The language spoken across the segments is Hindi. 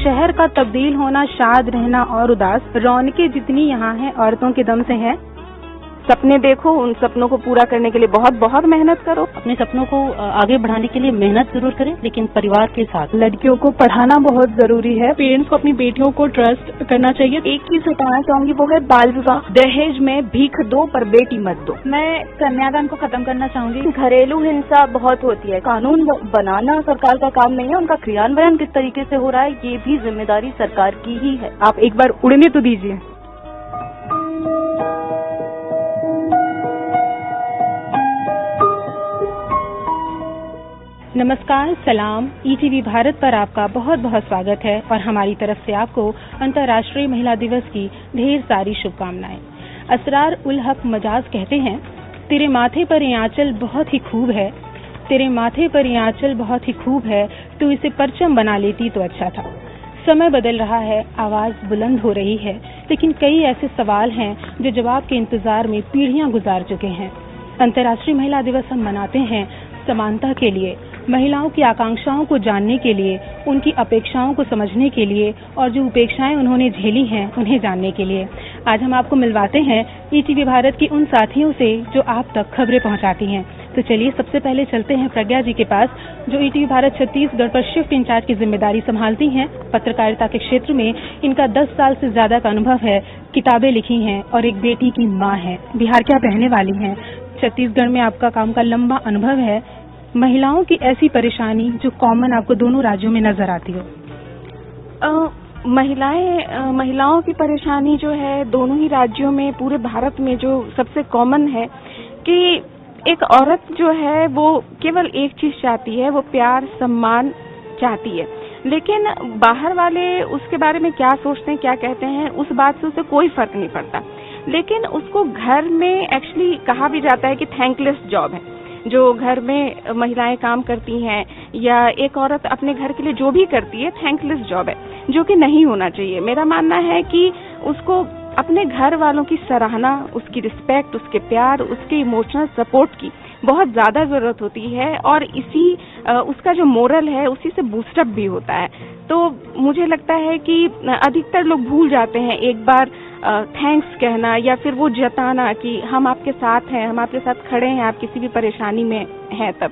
शहर का तब्दील होना, शाद रहना और उदास, रौनकें जितनी यहाँ हैं औरतों के दम से हैं। सपने देखो, उन सपनों को पूरा करने के लिए बहुत बहुत मेहनत करो। अपने सपनों को आगे बढ़ाने के लिए मेहनत जरूर करें, लेकिन परिवार के साथ। लड़कियों को पढ़ाना बहुत जरूरी है। पेरेंट्स को अपनी बेटियों को ट्रस्ट करना चाहिए। एक चीज हटाना चाहूंगी, वो है बाल विवाह। दहेज में भीख दो पर बेटी मत दो। मैं कन्यादान को खत्म करना चाहूंगी। घरेलू हिंसा बहुत होती है। कानून बनाना सरकार का काम नहीं है, उनका क्रियान्वयन किस तरीके से हो रहा है ये भी जिम्मेदारी सरकार की ही है। आप एक बार उड़ने तो दीजिए। नमस्कार, सलाम। ईटीवी भारत पर आपका बहुत बहुत स्वागत है और हमारी तरफ से आपको अंतर्राष्ट्रीय महिला दिवस की ढेर सारी शुभकामनाएं। असरार उल हक मजाज कहते हैं, तेरे माथे पर ये आंचल बहुत ही खूब है, तेरे माथे पर ये आंचल बहुत ही खूब है, तू इसे परचम बना लेती तो अच्छा था। समय बदल रहा है, आवाज बुलंद हो रही है, लेकिन कई ऐसे सवाल हैं जो जवाब के इंतजार में पीढ़ियां गुजार चुके हैं। अंतर्राष्ट्रीय महिला दिवस हम मनाते हैं समानता के लिए, महिलाओं की आकांक्षाओं को जानने के लिए, उनकी अपेक्षाओं को समझने के लिए और जो उपेक्षाएं उन्होंने झेली हैं उन्हें जानने के लिए। आज हम आपको मिलवाते हैं ईटीवी भारत की उन साथियों से जो आप तक खबरें पहुंचाती हैं। तो चलिए सबसे पहले चलते हैं प्रज्ञा जी के पास, जो ईटीवी भारत छत्तीसगढ़ पर शिफ्ट इंचार्ज की जिम्मेदारी संभालती हैं। पत्रकारिता के क्षेत्र में इनका 10 साल से ज्यादा का अनुभव है, किताबें लिखी हैं और एक बेटी की माँ है। बिहार की आप रहने वाली हैं, छत्तीसगढ़ में आपका काम का लंबा अनुभव है। महिलाओं की ऐसी परेशानी जो कॉमन आपको दोनों राज्यों में नजर आती हो। महिलाओं की परेशानी जो है दोनों ही राज्यों में, पूरे भारत में जो सबसे कॉमन है कि एक औरत जो है वो केवल एक चीज चाहती है, वो प्यार सम्मान चाहती है, लेकिन बाहर वाले उसके बारे में क्या सोचते हैं, क्या कहते हैं, उस बात से उसे कोई फर्क नहीं पड़ता। लेकिन उसको घर में एक्चुअली कहा भी जाता है कि थैंकलेस जॉब है जो घर में महिलाएं काम करती हैं, या एक औरत अपने घर के लिए जो भी करती है थैंकलेस जॉब है, जो कि नहीं होना चाहिए। मेरा मानना है कि उसको अपने घर वालों की सराहना, उसकी रिस्पेक्ट, उसके प्यार, उसके इमोशनल सपोर्ट की बहुत ज्यादा जरूरत होती है और उसका जो मोरल है उसी से बूस्टअप भी होता है। तो मुझे लगता है कि अधिकतर लोग भूल जाते हैं एक बार थैंक्स कहना या फिर वो जताना कि हम आपके साथ हैं, हम आपके साथ खड़े हैं, आप किसी भी परेशानी में हैं तब।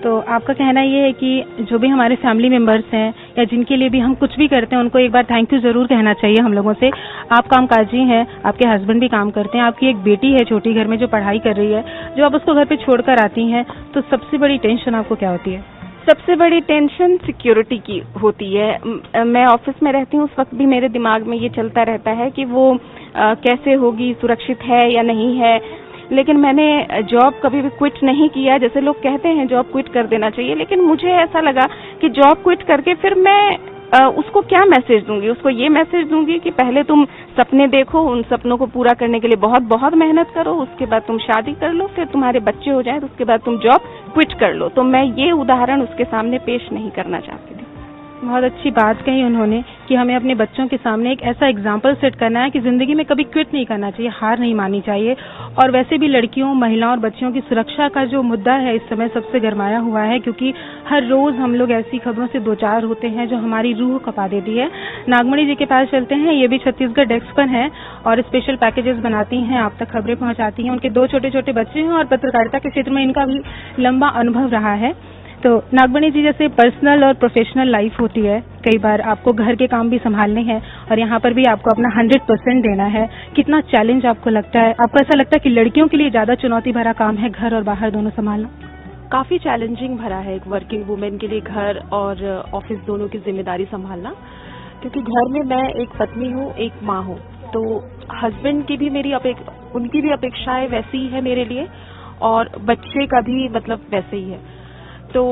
तो आपका कहना ये है कि जो भी हमारे फैमिली मेंबर्स हैं या जिनके लिए भी हम कुछ भी करते हैं उनको एक बार थैंक यू जरूर कहना चाहिए हम लोगों से। आप कामकाजी हैं, आपके हस्बैंड भी काम करते हैं, आपकी एक बेटी है छोटी घर में जो पढ़ाई कर रही है, जो आप उसको घर पे छोड़कर आती हैं, तो सबसे बड़ी टेंशन आपको क्या होती है? सबसे बड़ी टेंशन सिक्योरिटी की होती है। मैं ऑफिस में रहती हूँ, उस वक्त भी मेरे दिमाग में ये चलता रहता है कि वो कैसे होगी, सुरक्षित है या नहीं है। लेकिन मैंने जॉब कभी भी क्विट नहीं किया। जैसे लोग कहते हैं जॉब क्विट कर देना चाहिए, लेकिन मुझे ऐसा लगा कि जॉब क्विट करके फिर मैं उसको क्या मैसेज दूंगी? उसको ये मैसेज दूंगी कि पहले तुम सपने देखो, उन सपनों को पूरा करने के लिए बहुत बहुत मेहनत करो, उसके बाद तुम शादी कर लो, फिर तुम्हारे बच्चे हो जाए तो उसके बाद तुम जॉब क्विट कर लो। तो मैं ये उदाहरण उसके सामने पेश नहीं करना चाहती थी। बहुत अच्छी बात कही उन्होंने कि हमें अपने बच्चों के सामने एक ऐसा एग्जाम्पल सेट करना है कि जिंदगी में कभी क्विट नहीं करना चाहिए, हार नहीं माननी चाहिए। और वैसे भी लड़कियों, महिलाओं और बच्चियों की सुरक्षा का जो मुद्दा है इस समय सबसे गरमाया हुआ है, क्योंकि हर रोज हम लोग ऐसी खबरों से दो चार होते हैं जो हमारी रूह कपा देती है। नागमणि जी के पास चलते हैं, ये भी छत्तीसगढ़ डेस्क पर हैं और स्पेशल पैकेजेस बनाती हैं, आप तक खबरें पहुंचाती हैं। उनके 2 छोटे छोटे बच्चे हैं और पत्रकारिता के क्षेत्र में इनका भी लंबा अनुभव रहा है। तो नागमणि जी, जैसे पर्सनल और प्रोफेशनल लाइफ होती है, कई बार आपको घर के काम भी संभालने हैं और यहाँ पर भी आपको अपना 100% देना है। कितना चैलेंज आपको लगता है? आपको ऐसा लगता है कि लड़कियों के लिए ज्यादा चुनौती भरा काम है घर और बाहर दोनों संभालना? काफी चैलेंजिंग भरा है एक वर्किंग वुमेन के लिए घर और ऑफिस दोनों की जिम्मेदारी संभालना, क्योंकि घर में मैं एक पत्नी हूँ, एक माँ हूँ, तो हस्बैंड की भी उनकी भी अपेक्षाएं वैसी ही है मेरे लिए और बच्चे का भी मतलब वैसे ही है। तो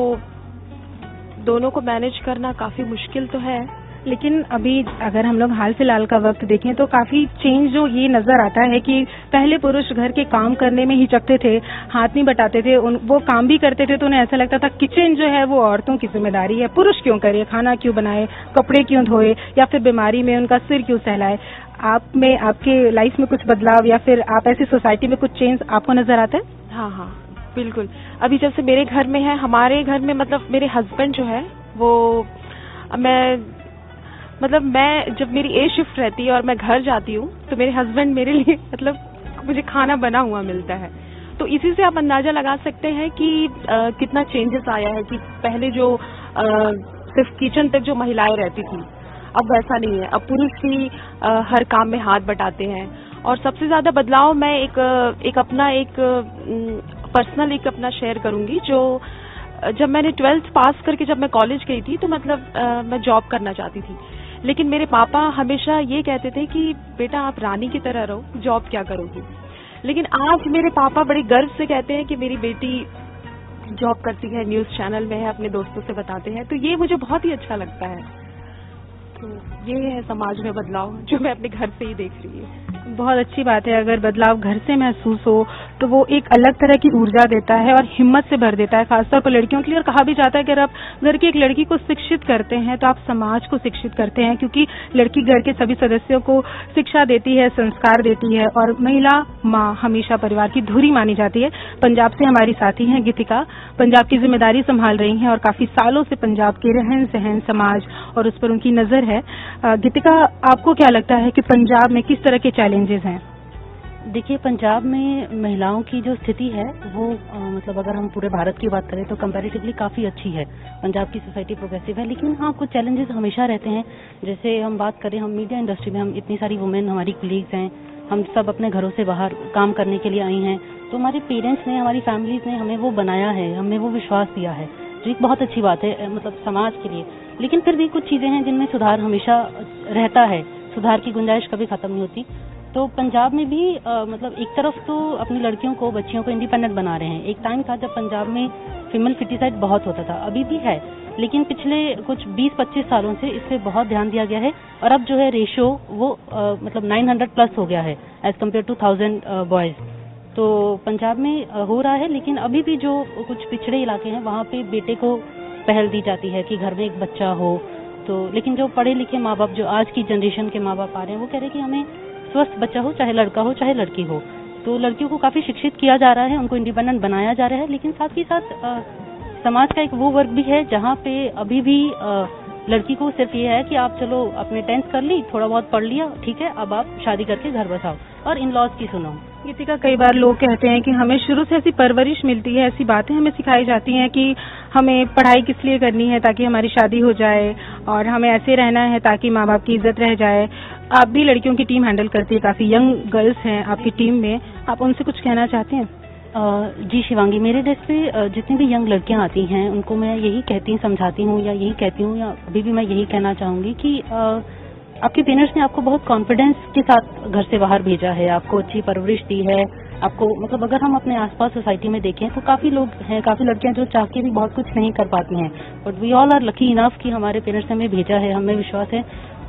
दोनों को मैनेज करना काफी मुश्किल तो है। लेकिन अभी अगर हम लोग हाल फिलहाल का वक्त देखें तो काफी चेंज जो ये नजर आता है कि पहले पुरुष घर के काम करने में हिचकते थे, हाथ नहीं बटाते थे, वो काम भी करते थे तो उन्हें ऐसा लगता था किचन जो है वो औरतों की जिम्मेदारी है, पुरुष क्यों करे, खाना क्यों बनाए, कपड़े क्यों धोए या फिर बीमारी में उनका सिर क्यों सहलाए। आप में, आपके लाइफ में कुछ बदलाव या फिर आप ऐसी सोसाइटी में कुछ चेंज आपको नजर आता है? हाँ, बिल्कुल। अभी जब से मेरे घर में है, हमारे घर में मतलब मेरे हस्बैंड जो है वो, मैं मतलब मैं जब मेरी ए शिफ्ट रहती है और मैं घर जाती हूँ तो मेरे हस्बैंड मेरे लिए मतलब मुझे खाना बना हुआ मिलता है। तो इसी से आप अंदाजा लगा सकते हैं कि कितना चेंजेस आया है कि पहले जो सिर्फ किचन तक जो महिलाएं रहती थी अब वैसा नहीं है। अब पुरुष भी हर काम में हाथ बटाते हैं। और सबसे ज्यादा बदलाव मैं एक अपना पर्सनल अपना शेयर करूंगी। जो जब मैंने 12th पास करके जब मैं कॉलेज गई थी तो मतलब मैं जॉब करना चाहती थी, लेकिन मेरे पापा हमेशा ये कहते थे कि बेटा आप रानी की तरह रहो, जॉब क्या करोगी। लेकिन आज मेरे पापा बड़े गर्व से कहते हैं कि मेरी बेटी जॉब करती है, न्यूज चैनल में है, अपने दोस्तों से बताते हैं। तो ये मुझे बहुत ही अच्छा लगता है। तो ये है समाज में बदलाव जो मैं अपने घर से ही देख रही हूँ। बहुत अच्छी बात है। अगर बदलाव घर से महसूस हो तो वो एक अलग तरह की ऊर्जा देता है और हिम्मत से भर देता है, खासतौर पर लड़कियों के लिए। और कहा भी जाता है कि अगर आप घर की एक लड़की को शिक्षित करते हैं तो आप समाज को शिक्षित करते हैं, क्योंकि लड़की घर के सभी सदस्यों को शिक्षा देती है, संस्कार देती है। और महिला माँ हमेशा परिवार की धुरी मानी जाती है। पंजाब से हमारी साथी हैं गीतिका, पंजाब की जिम्मेदारी संभाल रही हैं और काफी सालों से पंजाब के रहन सहन, समाज और उस पर उनकी नजर है। गीतिका, आपको क्या लगता है कि पंजाब में किस तरह के चैलेंजेस हैं? देखिए, पंजाब में महिलाओं की जो स्थिति है वो मतलब अगर हम पूरे भारत की बात करें तो कंपैरेटिवली काफ़ी अच्छी है। पंजाब की सोसाइटी प्रोग्रेसिव है, लेकिन हाँ कुछ चैलेंजेस हमेशा रहते हैं। जैसे हम बात करें, हम मीडिया इंडस्ट्री में हम इतनी सारी वुमेन हमारी कलीग्स हैं, हम सब अपने घरों से बाहर काम करने के लिए आई हैं। तो हमारे पेरेंट्स ने, हमारी फैमिलीज ने हमें वो बनाया है, हमें वो विश्वास दिया है, जो एक बहुत अच्छी बात है मतलब समाज के लिए। लेकिन फिर भी कुछ चीज़ें हैं जिनमें सुधार हमेशा रहता है, सुधार की गुंजाइश कभी खत्म नहीं होती। तो पंजाब में भी मतलब एक तरफ तो अपनी लड़कियों को, बच्चियों को इंडिपेंडेंट बना रहे हैं। एक टाइम था जब पंजाब में फीमेल फिटिसाइड बहुत होता था, अभी भी है, लेकिन पिछले कुछ 20-25 सालों से इस पे बहुत ध्यान दिया गया है। और अब जो है रेशो वो मतलब 900 प्लस हो गया है एज कम्पेयर टू 1000 बॉयज। तो पंजाब में हो रहा है, लेकिन अभी भी जो कुछ पिछड़े इलाके हैं वहाँ पे बेटे को पहल दी जाती है कि घर में एक बच्चा हो। तो लेकिन जो पढ़े लिखे माँ बाप, जो आज की जनरेशन के माँ बाप आ रहे हैं, वो कह रहे हैं कि हमें स्वस्थ बच्चा हो, चाहे लड़का हो चाहे लड़की हो। तो लड़कियों को काफी शिक्षित किया जा रहा है, उनको इंडिपेंडेंट बनाया जा रहा है। लेकिन साथ ही साथ समाज का एक वो वर्ग भी है जहाँ पे अभी भी लड़की को सिर्फ ये है कि आप चलो अपने 10th कर ली, थोड़ा बहुत पढ़ लिया, ठीक है, अब आप शादी करके घर बसाओ और इन लॉज की सुनो। गीतिका, कई बार लोग कहते हैं कि हमें शुरू से ऐसी परवरिश मिलती है, ऐसी बातें हमें सिखाई जाती हैं कि हमें पढ़ाई किस लिए करनी है, ताकि हमारी शादी हो जाए, और हमें ऐसे रहना है ताकि माँ बाप की इज्जत रह जाए। आप भी लड़कियों की टीम हैंडल करती है, काफी यंग गर्ल्स हैं आपकी टीम में, आप उनसे कुछ कहना चाहते हैं? जी शिवांगी, मेरे डेस्क पे जितनी भी यंग लड़कियां आती हैं उनको मैं यही कहती समझाती हूँ, या यही कहती हूँ, या अभी भी मैं यही कहना चाहूंगी कि आपके पेरेंट्स ने आपको बहुत कॉन्फिडेंस के साथ घर से बाहर भेजा है, आपको अच्छी परवरिश दी है, आपको मतलब अगर हम अपने आसपास सोसाइटी में देखें तो काफी लोग हैं, काफी लड़कियां जो चाह के भी बहुत कुछ नहीं कर पाती हैं, but we all are lucky enough कि हमारे पेरेंट्स ने हमें भेजा है, हमें विश्वास है।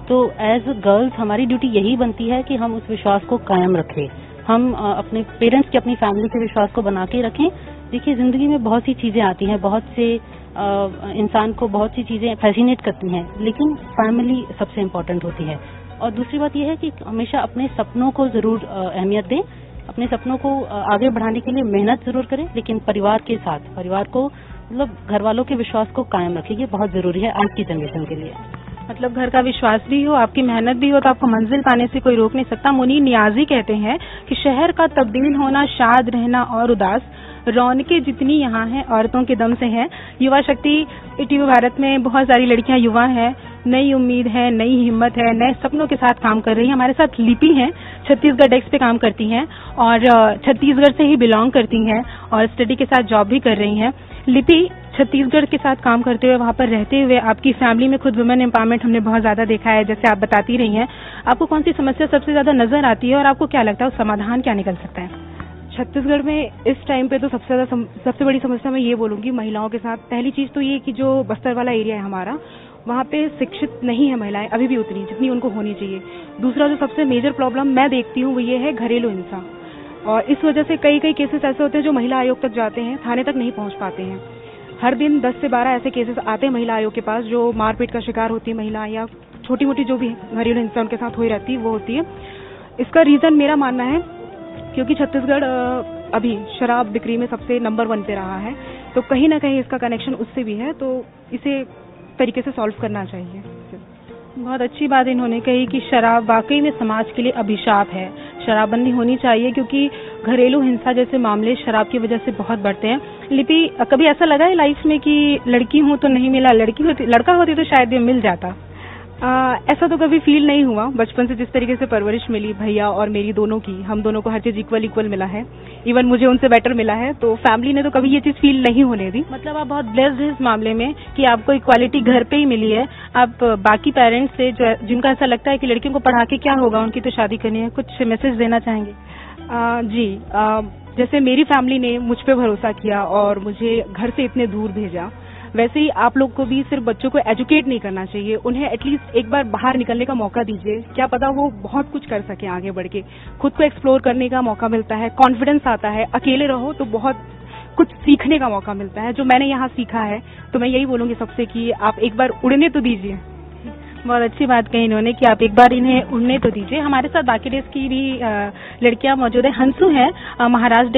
तो एज गर्ल्स हमारी ड्यूटी यही बनती है कि हम उस विश्वास को कायम रखें, हम अपने पेरेंट्स के, अपनी फैमिली के विश्वास को बना के रखें। देखिए, जिंदगी में बहुत सी चीजें आती हैं, बहुत से इंसान को बहुत सी चीजें फैसिनेट करती हैं, लेकिन फैमिली सबसे इम्पोर्टेंट होती है। और दूसरी बात यह है कि हमेशा अपने सपनों को जरूर अहमियत दें, अपने सपनों को आगे बढ़ाने के लिए मेहनत जरूर करें, लेकिन परिवार के साथ, परिवार को मतलब घर वालों के विश्वास को कायम रखें, ये बहुत जरूरी है आज की जनरेशन के लिए। मतलब घर का विश्वास भी हो, आपकी मेहनत भी हो, तो आपको मंजिल पाने से कोई रोक नहीं सकता। मुनीर नियाजी कहते हैं कि शहर का तब्दील होना, शाद रहना और उदास, रौनकें जितनी यहाँ हैं औरतों के दम से हैं। युवा शक्ति टीवी भारत में बहुत सारी लड़कियां युवा हैं, नई उम्मीद है, नई हिम्मत है, नए सपनों के साथ काम कर रही हैं। हमारे साथ लिपि हैं, छत्तीसगढ़ डेस्क पे काम करती हैं और छत्तीसगढ़ से ही बिलोंग करती हैं और स्टडी के साथ जॉब भी कर रही हैं। लिपि, छत्तीसगढ़ के साथ काम करते हुए, वहाँ पर रहते हुए, आपकी फैमिली में खुद वुमेन एम्पावरमेंट हमने बहुत ज्यादा देखा है, जैसे आप बताती रही हैं। आपको कौन सी समस्या सबसे ज्यादा नजर आती है और आपको क्या लगता है उस समाधान क्या निकल सकता है? छत्तीसगढ़ में इस टाइम पे तो सबसे बड़ी समस्या मैं ये बोलूंगी महिलाओं के साथ। पहली चीज तो ये कि जो बस्तर वाला एरिया है हमारा, वहाँ पे शिक्षित नहीं है महिलाएं अभी भी उतनी जितनी उनको होनी चाहिए। दूसरा जो सबसे मेजर प्रॉब्लम मैं देखती हूँ वो ये है घरेलू हिंसा, और इस वजह से कई केसेस ऐसे होते हैं जो महिला आयोग तक जाते हैं, थाने तक नहीं पहुँच पाते हैं। हर दिन 10 से 12 ऐसे केसेस आते हैं महिला आयोग के पास, जो मारपीट का शिकार होती है महिला, या छोटी मोटी जो भी घरेलू हिंसा उनके साथ हुई रहती है वो होती है। इसका रीजन मेरा मानना है क्योंकि छत्तीसगढ़ अभी शराब बिक्री में सबसे नंबर 1 पे रहा है, तो कहीं ना कहीं इसका कनेक्शन उससे भी है, तो इसे तरीके से सॉल्व करना चाहिए। बहुत अच्छी बात इन्होंने कही कि शराब वाकई में समाज के लिए अभिशाप है। शराबबंदी होनी चाहिए क्योंकि घरेलू हिंसा जैसे मामले शराब की वजह से बहुत बढ़ते हैं। लिपि, कभी ऐसा लगा है लाइफ में कि लड़की हूं तो नहीं मिला, लड़का होती तो शायद ये मिल जाता? ऐसा तो कभी फील नहीं हुआ। बचपन से जिस तरीके से परवरिश मिली भैया और मेरी दोनों की, हम दोनों को हर चीज इक्वल मिला है। इवन मुझे उनसे बेटर मिला है, तो फैमिली ने तो कभी ये चीज फील नहीं होने दी। मतलब आप बहुत ब्लेस्ड हैं इस मामले में कि आपको इक्वालिटी घर पे ही मिली है। आप बाकी पेरेंट्स से जिनका ऐसा लगता है कि लड़कियों को पढ़ा के क्या होगा, उनकी तो शादी करनी है, कुछ मैसेज देना चाहेंगे? जी, जैसे मेरी फैमिली ने मुझ पे भरोसा किया और मुझे घर से इतने दूर भेजा, वैसे ही आप लोग को भी सिर्फ बच्चों को एजुकेट नहीं करना चाहिए, उन्हें एटलीस्ट एक बार बाहर निकलने का मौका दीजिए। क्या पता वो बहुत कुछ कर सके आगे बढ़ के, खुद को एक्सप्लोर करने का मौका मिलता है, कॉन्फिडेंस आता है। अकेले रहो तो बहुत कुछ सीखने का मौका मिलता है, जो मैंने यहाँ सीखा है। तो मैं यही बोलूंगी सबसे कि आप एक बार उड़ने तो दीजिए। बहुत अच्छी बात कही इन्होंने कि आप एक बार इन्हें उड़ने तो दीजिए। हमारे साथ बाकी डेस्क की भी लड़कियां मौजूद है। हंसू हैं, महाराष्ट्र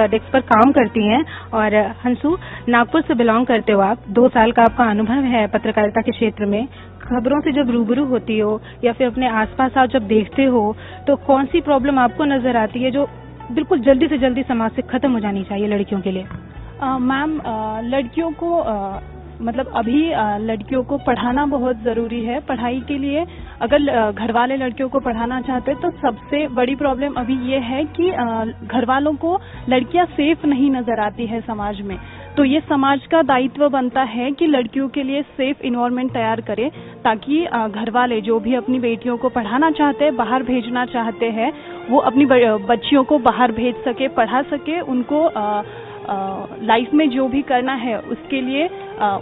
डेस्क पर काम करती हैं। और हंसू, नागपुर से बिलोंग करते हो आप, 2 साल का आपका अनुभव है पत्रकारिता के क्षेत्र में। खबरों से जब रूबरू होती हो या फिर अपने आसपास आप जब देखते हो, तो कौन सी प्रॉब्लम आपको नजर आती है जो बिल्कुल जल्दी से जल्दी समाज से खत्म हो जानी चाहिए लड़कियों के लिए? मैम, लड़कियों को मतलब अभी लड़कियों को पढ़ाना बहुत जरूरी है। पढ़ाई के लिए अगर घर वाले लड़कियों को पढ़ाना चाहते हैं तो सबसे बड़ी प्रॉब्लम अभी ये है कि घर वालों को लड़कियां सेफ नहीं नजर आती है समाज में। तो ये समाज का दायित्व बनता है कि लड़कियों के लिए सेफ इन्वायरमेंट तैयार करे, ताकि घर वाले जो भी अपनी बेटियों को पढ़ाना चाहते हैं, बाहर भेजना चाहते हैं, वो अपनी बच्चियों को बाहर भेज सके, पढ़ा सके, उनको लाइफ में जो भी करना है उसके लिए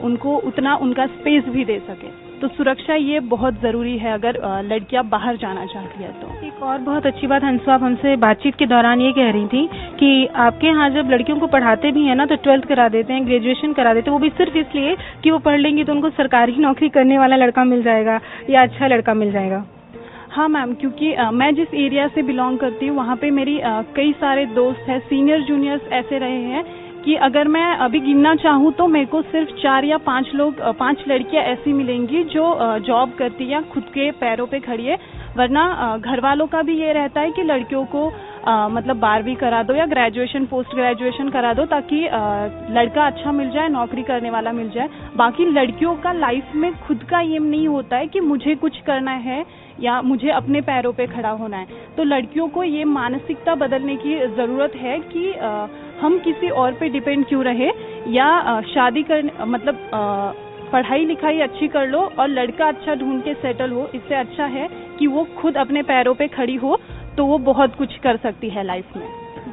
उनको उतना उनका स्पेस भी दे सके। तो सुरक्षा ये बहुत जरूरी है अगर लड़कियां बाहर जाना चाहती है तो। एक और बहुत अच्छी बात हंसू, आप हमसे बातचीत के दौरान ये कह रही थी कि आपके यहाँ जब लड़कियों को पढ़ाते भी हैं ना, तो 12th करा देते हैं, ग्रेजुएशन करा देते हैं, वो भी सिर्फ इसलिए कि वो पढ़ लेंगी तो उनको सरकारी नौकरी करने वाला लड़का मिल जाएगा या अच्छा लड़का मिल जाएगा। हाँ मैम, क्योंकि मैं जिस एरिया से बिलोंग करती हूँ वहाँ पे मेरी कई सारे दोस्त हैं, सीनियर जूनियर्स ऐसे रहे हैं कि अगर मैं अभी गिनना चाहूँ तो मेरे को सिर्फ 4 या 5 लड़कियाँ ऐसी मिलेंगी जो जॉब करती या खुद के पैरों पे खड़ी है। वरना घर वालों का भी ये रहता है कि लड़कियों को मतलब 12वीं करा दो या ग्रेजुएशन पोस्ट ग्रेजुएशन करा दो, ताकि लड़का अच्छा मिल जाए, नौकरी करने वाला मिल जाए। बाकी लड़कियों का लाइफ में खुद का एम नहीं होता है कि मुझे कुछ करना है या मुझे अपने पैरों पे खड़ा होना है। तो लड़कियों को ये मानसिकता बदलने की जरूरत है कि हम किसी और पे डिपेंड क्यों रहे, या शादी करने मतलब पढ़ाई लिखाई अच्छी कर लो और लड़का अच्छा ढूंढ के सेटल हो। इससे अच्छा है कि वो खुद अपने पैरों पे खड़ी हो, तो वो बहुत कुछ कर सकती है लाइफ में।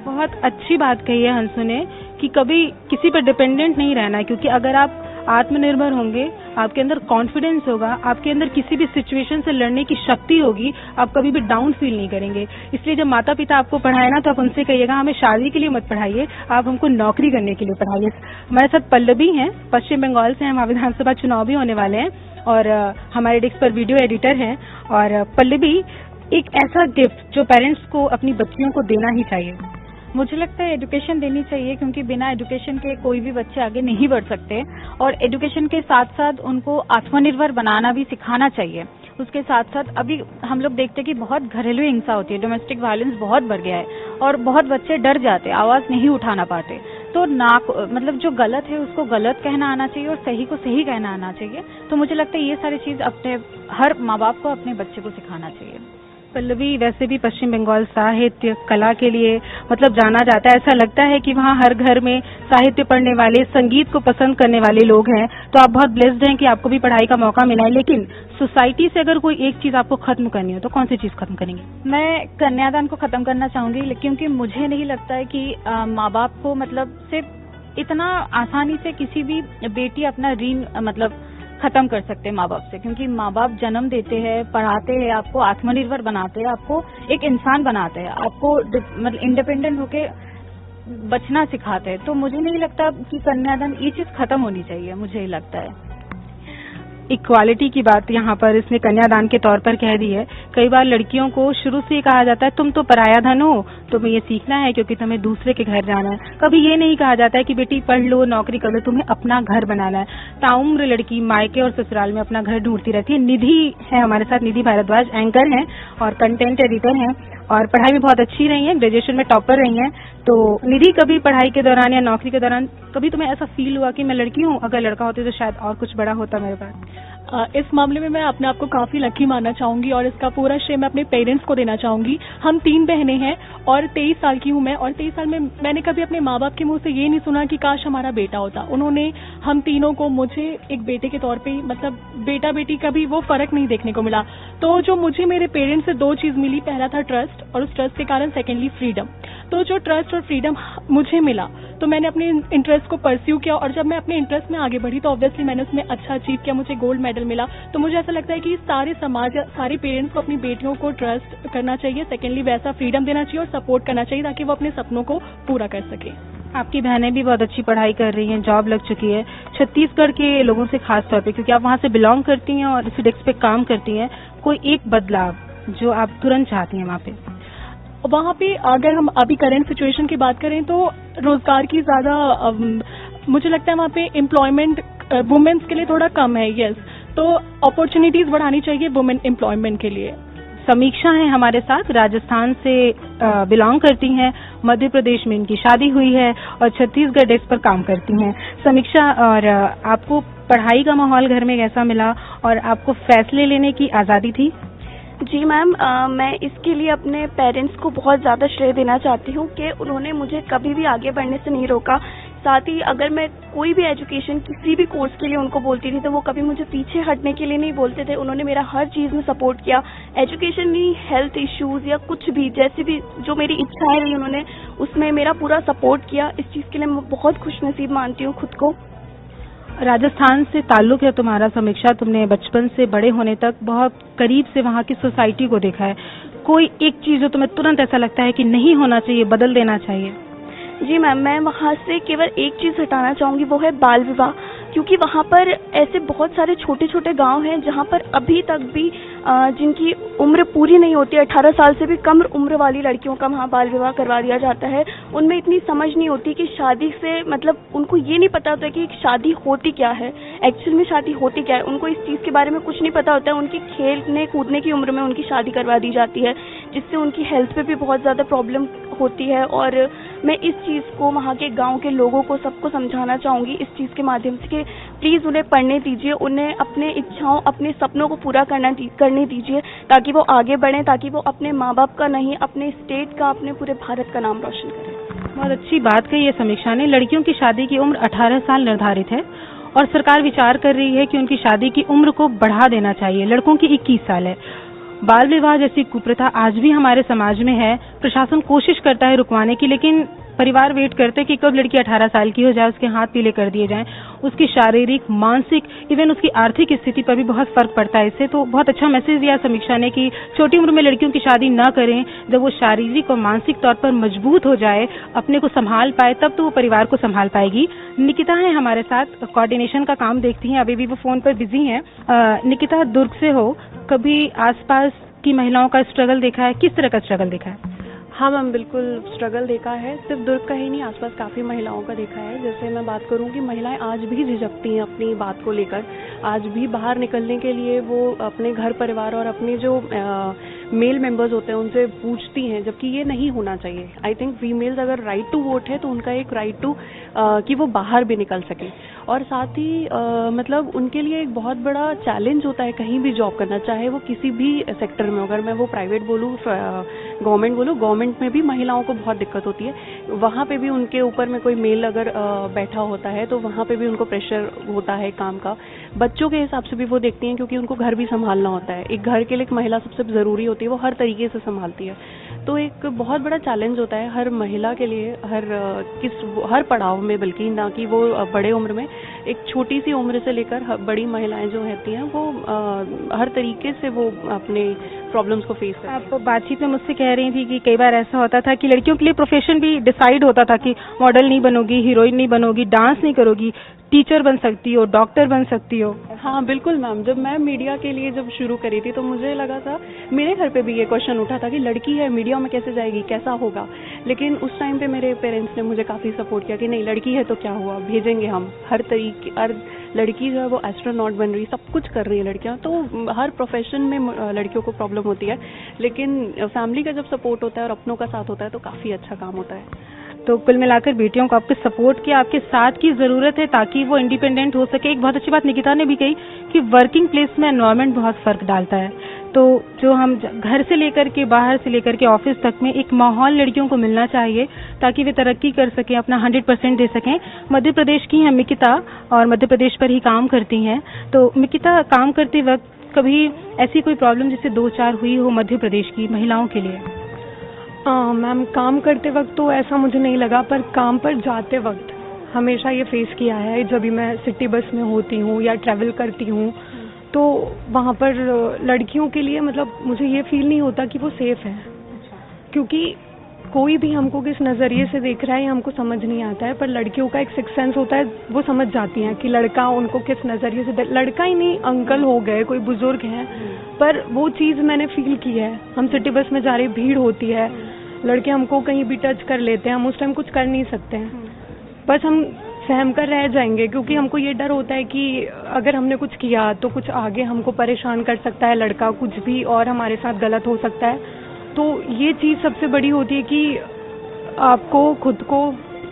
बहुत अच्छी बात कही है हंसू ने कि कभी किसी पर डिपेंडेंट नहीं रहना है, क्योंकि अगर आप आत्मनिर्भर होंगे, आपके अंदर कॉन्फिडेंस होगा, आपके अंदर किसी भी सिचुएशन से लड़ने की शक्ति होगी, आप कभी भी डाउन फील नहीं करेंगे। इसलिए जब माता पिता आपको पढ़ाए ना, तो आप उनसे कहिएगा हमें शादी के लिए मत पढ़ाइए, आप हमको नौकरी करने के लिए पढ़ाइए। हमारे साथ पल्लवी हैं, पश्चिम बंगाल से हैं, वहाँ विधानसभा चुनाव भी होने वाले हैं और हमारे डेस्क पर वीडियो एडिटर हैं। और पल्लवी, एक ऐसा गिफ्ट जो पेरेंट्स को अपनी बच्चियों को देना ही चाहिए। मुझे लगता है एजुकेशन देनी चाहिए, क्योंकि बिना एजुकेशन के कोई भी बच्चे आगे नहीं बढ़ सकते। और एजुकेशन के साथ साथ उनको आत्मनिर्भर बनाना भी सिखाना चाहिए। उसके साथ साथ अभी हम लोग देखते हैं कि बहुत घरेलू हिंसा होती है, डोमेस्टिक वायलेंस बहुत बढ़ गया है और बहुत बच्चे डर जाते, आवाज नहीं उठाना पाते। तो मतलब जो गलत है उसको गलत कहना आना चाहिए और सही को सही कहना आना चाहिए। तो मुझे लगता है ये सारी चीज अपने हर माँ बाप को अपने बच्चे को सिखाना चाहिए। पल्लवी, वैसे भी पश्चिम बंगाल साहित्य कला के लिए मतलब जाना जाता है। ऐसा लगता है कि वहाँ हर घर में साहित्य पढ़ने वाले, संगीत को पसंद करने वाले लोग हैं। तो आप बहुत ब्लेस्ड हैं कि आपको भी पढ़ाई का मौका मिला है। लेकिन सोसाइटी से अगर कोई एक चीज आपको खत्म करनी हो तो कौन सी चीज खत्म करेंगे? मैं कन्यादान को खत्म करना चाहूंगी, क्योंकि मुझे नहीं लगता है कि माँ बाप को मतलब सिर्फ इतना आसानी से किसी भी बेटी अपना ऋण मतलब खत्म कर सकते हैं माँ बाप से। क्योंकि माँ बाप जन्म देते हैं, पढ़ाते हैं, आपको आत्मनिर्भर बनाते हैं, आपको एक इंसान बनाते हैं, आपको मतलब इंडिपेंडेंट होके बचना सिखाते हैं। तो मुझे नहीं लगता कि कन्यादान ये चीज खत्म होनी चाहिए, मुझे ही लगता है। इक्वालिटी की बात यहाँ पर इसने कन्यादान के तौर पर कह दी है। कई बार लड़कियों को शुरू से कहा जाता है तुम तो पराया धन हो, तुम्हें ये सीखना है क्योंकि तुम्हें दूसरे के घर जाना है। कभी ये नहीं कहा जाता है कि बेटी पढ़ लो, नौकरी कर लो, तुम्हें अपना घर बनाना है। ताउम्र लड़की मायके और ससुराल में अपना घर ढूंढती रहती है। निधि है हमारे साथ, निधि भारद्वाज एंकर हैं और कंटेंट एडिटर हैं और पढ़ाई में बहुत अच्छी रही हैं, ग्रेजुएशन में टॉपर रही हैं। तो निधि, कभी पढ़ाई के दौरान या नौकरी के दौरान कभी तुम्हें ऐसा फील हुआ कि मैं लड़की हूँ, अगर लड़का होती तो शायद और कुछ बड़ा होता मेरे पास? इस मामले में मैं अपने आप को काफी लकी मानना चाहूंगी और इसका पूरा श्रेय मैं अपने पेरेंट्स को देना चाहूंगी। हम 3 बहनें हैं और 23 साल की हूं मैं, और 23 साल में मैंने कभी अपने माँ बाप के मुंह से ये नहीं सुना कि काश हमारा बेटा होता। उन्होंने हम तीनों को मुझे एक बेटे के तौर पे, मतलब बेटा बेटी का भी वो फर्क नहीं देखने को मिला। तो जो मुझे मेरे पेरेंट्स से 2 चीज मिली, पहला था ट्रस्ट और उस ट्रस्ट के कारण सेकेंडली फ्रीडम। तो जो ट्रस्ट और फ्रीडम मुझे मिला तो मैंने अपने इंटरेस्ट को परस्यू किया और जब मैं अपने इंटरेस्ट में आगे बढ़ी तो ऑब्वियसली मैंने उसमें अच्छा अचीव किया, मुझे गोल्ड मेडल मिला। तो मुझे ऐसा लगता है कि सारे समाज, सारे पेरेंट्स को अपनी बेटियों को ट्रस्ट करना चाहिए, सेकेंडली वैसा फ्रीडम देना चाहिए और सपोर्ट करना चाहिए ताकि वो अपने सपनों को पूरा कर सके। आपकी बहनें भी बहुत अच्छी पढ़ाई कर रही हैं, जॉब लग चुकी है। छत्तीसगढ़ के लोगों से खास तौर पे, क्योंकि आप वहाँ से बिलोंग करती हैं और इसी डेस्क पे काम करती हैं, कोई एक बदलाव जो आप तुरंत चाहती हैं वहाँ पे? वहाँ पे अगर हम अभी करंट सिचुएशन की बात करें तो रोजगार की ज्यादा मुझे लगता है वहाँ पे एम्प्लॉयमेंट वुमेन्स के लिए थोड़ा कम है। यस, तो अपॉर्चुनिटीज बढ़ानी चाहिए वुमेन एम्प्लॉयमेंट के लिए। समीक्षा है हमारे साथ, राजस्थान से बिलोंग करती हैं, मध्य प्रदेश में इनकी शादी हुई है और छत्तीसगढ़ डेस्क पर काम करती हैं। समीक्षा, और आपको पढ़ाई का माहौल घर में कैसा मिला और आपको फैसले लेने की आजादी थी? जी मैम, मैं इसके लिए अपने पेरेंट्स को बहुत ज़्यादा श्रेय देना चाहती हूँ कि उन्होंने मुझे कभी भी आगे बढ़ने से नहीं रोका। साथ ही अगर मैं कोई भी एजुकेशन किसी भी कोर्स के लिए उनको बोलती थी तो वो कभी मुझे पीछे हटने के लिए नहीं बोलते थे। उन्होंने मेरा हर चीज़ में सपोर्ट किया, एजुकेशन नहीं, हेल्थ इश्यूज़ या कुछ भी, जैसी भी जो मेरी इच्छाएं रही उन्होंने उसमें मेरा पूरा सपोर्ट किया। इस चीज़ के लिए मैं बहुत खुशनसीब मानती हूँ खुद को। राजस्थान से ताल्लुक है तुम्हारा समीक्षा, तुमने बचपन से बड़े होने तक बहुत करीब से वहाँ की सोसाइटी को देखा है। कोई एक चीज जो तुम्हें तुरंत ऐसा लगता है कि नहीं होना चाहिए, बदल देना चाहिए? जी मैम, मैं वहाँ से केवल एक चीज़ हटाना चाहूँगी, वो है बाल विवाह। क्योंकि वहाँ पर ऐसे बहुत सारे छोटे छोटे गांव हैं जहाँ पर अभी तक भी जिनकी उम्र पूरी नहीं होती, 18 साल से भी कम उम्र वाली लड़कियों का वहाँ बाल विवाह करवा दिया जाता है। उनमें इतनी समझ नहीं होती कि शादी से मतलब, उनको ये नहीं पता होता कि शादी होती क्या है, एक्चुअल में शादी होती क्या है। उनको इस चीज़ के बारे में कुछ नहीं पता होता है। उनकी खेलने कूदने की उम्र में उनकी शादी करवा दी जाती है, जिससे उनकी हेल्थ पे भी बहुत ज़्यादा प्रॉब्लम होती है। और मैं इस चीज़ को वहाँ के गांव के लोगों को सबको समझाना चाहूँगी इस चीज़ के माध्यम से कि प्लीज़ उन्हें पढ़ने दीजिए, उन्हें अपने इच्छाओं, अपने सपनों को पूरा करने दीजिए ताकि वो आगे बढ़ें, ताकि वो अपने माँ बाप का नहीं, अपने स्टेट का, अपने पूरे भारत का नाम रोशन करें। बहुत अच्छी बात कही है समीक्षा ने। लड़कियों की शादी की उम्र 18 साल निर्धारित है और सरकार विचार कर रही है कि उनकी शादी की उम्र को बढ़ा देना चाहिए। लड़कों की 21 साल है। बाल विवाह जैसी कुप्रथा आज भी हमारे समाज में है। प्रशासन कोशिश करता है रुकवाने की, लेकिन परिवार वेट करते कि कब लड़की 18 साल की हो जाए, उसके हाथ पीले कर दिए जाएं। उसकी शारीरिक, मानसिक, इवन उसकी आर्थिक स्थिति पर भी बहुत फर्क पड़ता है इससे। तो बहुत अच्छा मैसेज दिया समीक्षा ने कि छोटी उम्र में लड़कियों की शादी न करें। जब वो शारीरिक और मानसिक तौर पर मजबूत हो जाए, अपने को संभाल पाए, तब तो वो परिवार को संभाल पाएगी। निकिता है हमारे साथ, कोऑर्डिनेशन का काम देखती हैं, अभी भी वो फोन पर बिजी हैं। निकिता, दुर्ग से हो, कभी आसपास की महिलाओं का स्ट्रगल देखा है? किस तरह का स्ट्रगल देखा है? हाँ मैम, बिल्कुल स्ट्रगल देखा है। सिर्फ दुर्ग का ही नहीं, आसपास काफ़ी महिलाओं का देखा है। जैसे मैं बात करूँ कि महिलाएं आज भी झिझकती हैं अपनी बात को लेकर। आज भी बाहर निकलने के लिए वो अपने घर परिवार और अपने जो मेल मेंबर्स होते हैं उनसे पूछती हैं, जबकि ये नहीं होना चाहिए। आई थिंक फीमेल्स अगर राइट टू वोट है तो उनका एक राइट टू कि वो बाहर भी निकल सके। और साथ ही मतलब उनके लिए एक बहुत बड़ा चैलेंज होता है कहीं भी जॉब करना, चाहे वो किसी भी सेक्टर में। अगर मैं वो प्राइवेट बोलूँ, गवर्नमेंट बोलूँ, गवर्नमेंट में भी महिलाओं को बहुत दिक्कत होती है। वहाँ पे भी उनके ऊपर में कोई मेल अगर बैठा होता है तो वहाँ पे भी उनको प्रेशर होता है काम का। बच्चों के हिसाब से भी वो देखती हैं, क्योंकि उनको घर भी संभालना होता है। एक घर के लिए एक महिला सबसे ज़रूरी होती है, वो हर तरीके से संभालती है। तो एक बहुत बड़ा चैलेंज होता है हर महिला के लिए, हर पड़ाव में, बल्कि ना कि वो बड़े उम्र में। एक छोटी सी उम्र से लेकर बड़ी महिलाएं जो रहती हैं वो हर तरीके से वो अपने प्रॉब्लम्स को फेस करती आप बातचीत में मुझसे कह रही थी कि कई बार ऐसा होता था कि लड़कियों के लिए प्रोफेशन भी डिसाइड होता था कि मॉडल नहीं बनोगी, हीरोइन नहीं बनोगी, डांस नहीं करोगी, टीचर बन सकती हो, डॉक्टर बन सकती हो। हाँ बिल्कुल मैम, जब मैं मीडिया के लिए जब शुरू करी थी तो मुझे लगा था, मेरे घर पे भी ये क्वेश्चन उठा था कि लड़की है मीडिया में कैसे जाएगी, कैसा होगा। लेकिन उस टाइम पे मेरे पेरेंट्स ने मुझे काफ़ी सपोर्ट किया कि नहीं, लड़की है तो क्या हुआ, भेजेंगे हम हर तरीके। हर लड़की जो है वो एस्ट्रोनॉट बन रही, सब कुछ कर रही है लड़कियां, तो हर प्रोफेशन में लड़कियों को प्रॉब्लम होती है, लेकिन फैमिली का जब सपोर्ट होता है और अपनों का साथ होता है तो काफ़ी अच्छा काम होता है। तो कुल मिलाकर बेटियों को आपके सपोर्ट की, आपके साथ की जरूरत है ताकि वो इंडिपेंडेंट हो सके। एक बहुत अच्छी बात निकिता ने भी कही कि वर्किंग प्लेस में एनवायरनमेंट बहुत फर्क डालता है। तो जो हम घर से लेकर के, बाहर से लेकर के ऑफिस तक में एक माहौल लड़कियों को मिलना चाहिए ताकि वे तरक्की कर सकें, अपना 100% दे सकें। मध्य प्रदेश की हैं मिकिता और मध्य प्रदेश पर ही काम करती हैं। तो मिकिता, काम करते वक्त कभी ऐसी कोई प्रॉब्लम जिससे 2-4 हुई हो मध्य प्रदेश की महिलाओं के लिए? मैम, काम करते वक्त तो ऐसा मुझे नहीं लगा, पर काम पर जाते वक्त हमेशा ये फेस किया है। जब भी मैं सिटी बस में होती हूँ या ट्रैवल करती हूँ तो वहाँ पर लड़कियों के लिए मतलब मुझे ये फील नहीं होता कि वो सेफ है, क्योंकि कोई भी हमको किस नज़रिए से देख रहा है हमको समझ नहीं आता है। पर लड़कियों का एक सिक्स सेंस होता है, वो समझ जाती हैं कि लड़का उनको किस नज़रिए से, लड़का ही नहीं, अंकल हो गए, कोई बुजुर्ग हैं, पर वो चीज़ मैंने फील की है। हम सिटी बस में जा रही, भीड़ होती है, लड़के हमको कहीं भी टच कर लेते हैं, हम उस टाइम कुछ कर नहीं सकते हैं, बस हम सहम कर रह जाएंगे, क्योंकि हमको ये डर होता है कि अगर हमने कुछ किया तो कुछ आगे हमको परेशान कर सकता है लड़का, कुछ भी और हमारे साथ गलत हो सकता है। तो ये चीज़ सबसे बड़ी होती है कि आपको खुद को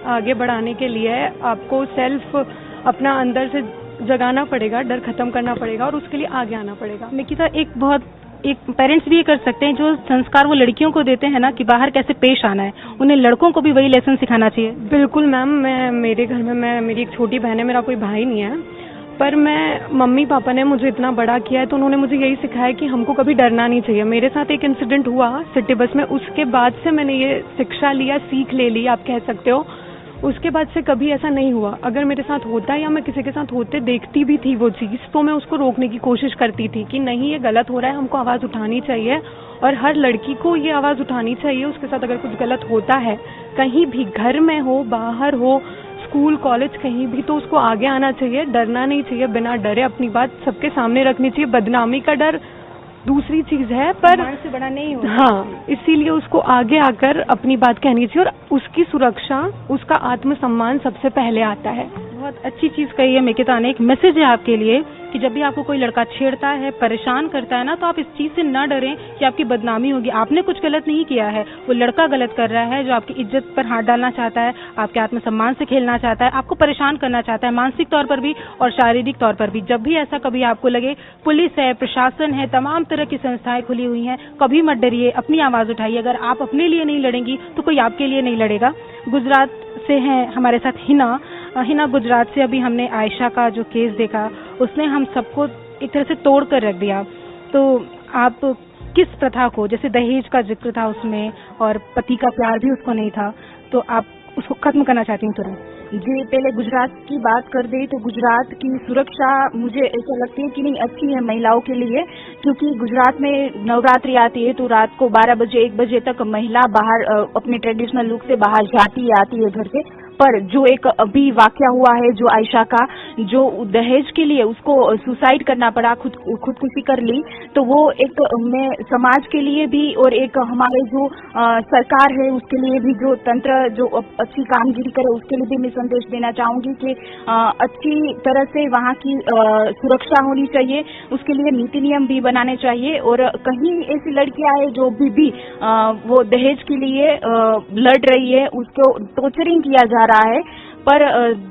आगे बढ़ाने के लिए आपको सेल्फ अपना अंदर से जगाना पड़ेगा, डर खत्म करना पड़ेगा और उसके लिए आगे आना पड़ेगा। निकिता, एक पेरेंट्स भी ये कर सकते हैं, जो संस्कार वो लड़कियों को देते हैं ना कि बाहर कैसे पेश आना है, उन्हें लड़कों को भी वही लेसन सिखाना चाहिए। बिल्कुल मैम, मेरे घर में मेरी एक छोटी बहन है, मेरा कोई भाई नहीं है, पर मम्मी पापा ने मुझे इतना बड़ा किया है तो उन्होंने मुझे यही सिखाया कि हमको कभी डरना नहीं चाहिए। मेरे साथ एक इंसिडेंट हुआ सिटी बस में, उसके बाद से मैंने ये शिक्षा लिया, सीख ले ली आप कह सकते हो। उसके बाद से कभी ऐसा नहीं हुआ। अगर मेरे साथ होता या मैं किसी के साथ होते देखती भी थी वो चीज़, तो मैं उसको रोकने की कोशिश करती थी कि नहीं, ये गलत हो रहा है, हमको आवाज़ उठानी चाहिए और हर लड़की को ये आवाज़ उठानी चाहिए। उसके साथ अगर कुछ गलत होता है, कहीं भी, घर में हो, बाहर हो, स्कूल कॉलेज कहीं भी, तो उसको आगे आना चाहिए, डरना नहीं चाहिए, बिना डरे अपनी बात सबके सामने रखनी चाहिए। बदनामी का डर दूसरी चीज है, पर से बड़ा नहीं होता। हाँ, इसीलिए उसको आगे आकर अपनी बात कहनी चाहिए और उसकी सुरक्षा, उसका आत्मसम्मान सबसे पहले आता है। बहुत अच्छी चीज कही है मिकिता ने। एक मैसेज है आपके लिए कि जब भी आपको कोई लड़का छेड़ता है, परेशान करता है ना, तो आप इस चीज से न डरें कि आपकी बदनामी होगी। आपने कुछ गलत नहीं किया है, वो लड़का गलत कर रहा है जो आपकी इज्जत पर हाथ डालना चाहता है, आपके आत्मसम्मान से खेलना चाहता है, आपको परेशान करना चाहता है, मानसिक तौर पर भी और शारीरिक तौर पर भी। जब भी ऐसा कभी आपको लगे, पुलिस है, प्रशासन है, तमाम तरह की संस्थाएं खुली हुई हैं, कभी मत डरिए, अपनी आवाज उठाइए। अगर आप अपने लिए नहीं लड़ेंगी तो कोई आपके लिए नहीं लड़ेगा। गुजरात से हैं हमारे साथ हिना गुजरात से। अभी हमने आयशा का जो केस देखा, उसने हम सबको एक तरह से तोड़ कर रख दिया। तो आप किस प्रथा को, जैसे दहेज का जिक्र था उसमें और पति का प्यार भी उसको नहीं था, तो आप उसको खत्म करना चाहती हूँ तुरंत? जी, पहले गुजरात की बात कर दे तो गुजरात की सुरक्षा मुझे ऐसा लगती है कि नहीं अच्छी है महिलाओं के लिए, क्योंकि गुजरात में नवरात्रि आती है तो रात को 12 बजे 1 बजे तक महिला बाहर अपने ट्रेडिशनल लुक से बाहर जाती है, आती है घर से। पर जो एक अभी वाकया हुआ है जो आयशा का, जो दहेज के लिए उसको सुसाइड करना पड़ा, खुदकुशी कर ली, तो वो एक मैं समाज के लिए भी और एक हमारे जो सरकार है उसके लिए भी, जो तंत्र जो अच्छी कामगिरी करे उसके लिए भी मैं संदेश देना चाहूंगी कि अच्छी तरह से वहाँ की सुरक्षा होनी चाहिए, उसके लिए नीति नियम भी बनाने चाहिए। और कहीं ऐसी लड़कियां हैं जो भी वो दहेज के लिए लड़ रही है, उसको टॉर्चरिंग किया जा रहा है, पर